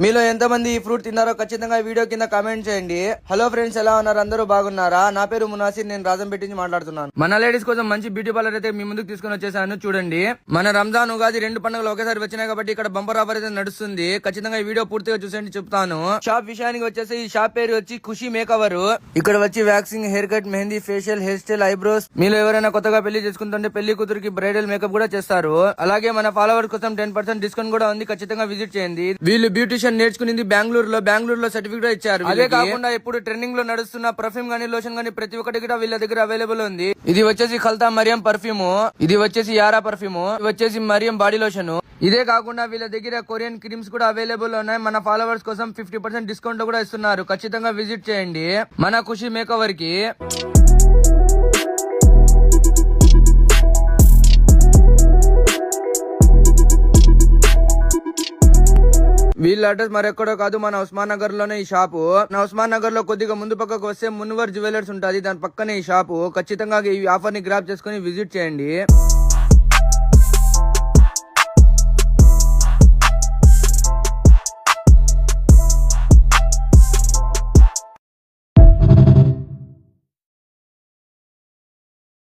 మీలో ఎంతమంది ఈ ఫ్రూట్ తిన్నారో ఖచ్చితంగా వీడియో కింద కామెంట్ చేయండి. హలో ఫ్రెండ్స్, ఎలా ఉన్నారు? అందరూ బాగున్నారా? నా పేరు మునాసిర్, నేను రాజంపేట నుంచి మాట్లాడుతున్నాను. మన లేడీస్ కోసం మంచి బ్యూటీ పార్లర్ అయితే మీ ముందుకు తీసుకుని వచ్చేసాను. చూడండి, మన రంజాన్ ఉగాది రెండు పండుగలు ఒకేసారి వచ్చినాయి కాబట్టి ఇక్కడ బంపర్ ఆఫర్ అయితే నడుస్తుంది. ఖచ్చితంగా ఈ వీడియో పూర్తిగా చూసేయండి, చెప్తాను. షాప్ విషయానికి వచ్చేసి ఈ షాప్ పేరు వచ్చి ఖుషి మేకవర్. ఇక్కడ వచ్చి waxing, hair cut, mehndi, facial, hair style, eyebrows. మీలో ఎవరైనా కొత్తగా పెళ్లి చేసుకుంటుంటే పెళ్లి కూతురికి బ్రైడల్ మేకప్ కూడా చేస్తారు. అలాగే మన ఫాలోవర్స్ కోసం 10% డిస్కౌంట్ కూడా ఉంది. ఖచ్చితంగా విజిట్ చేయండి. వీళ్ళు బ్యూటిషియన్ నేర్చుకునేది బెంగళూరులో సర్టిఫికేట్ ఇచ్చారు. అదే కాకుండా ఇప్పుడు ట్రెండింగ్ లో నడుస్తున్న పర్ఫ్యూమ్ గానీ, లోషన్ గానీ ప్రతి ఒక్కటి కూడా వీళ్ళ దగ్గర అవైలబుల్ ఉంది. ఇది వచ్చేసి ఖల్తా మరియం పర్ఫ్యూమ్, ఇది వచ్చేసి యారా పర్ఫ్యూమ్, ఇది వచ్చేసి మరియం బాడీ లోషన్. ఇదే కాకుండా వీళ్ళ దగ్గర కొరియన్ క్రీమ్స్ కూడా అవైలబుల్ ఉన్నాయి. మన ఫాలోవర్స్ కోసం 50% డిస్కౌంట్ కూడా ఇస్తున్నారు. ఖచ్చితంగా విజిట్ చేయండి మన ఖుషి మేకవర్ కి. వీళ్ళ అడ్రస్ మరెక్కడో కాదు, మన ఉస్మాన్ నగర్ లోనే ఈ షాపు. నా ఉస్మాన్ నగర్ లో కొద్దిగా ముందు పక్కకు వస్తే మున్వర్ జ్యువెలర్స్ ఉంటుంది, దాని పక్కనే ఈ షాపు. ఖచ్చితంగా ఈ ఆఫర్ ని గ్రాప్ చేసుకుని విజిట్ చేయండి.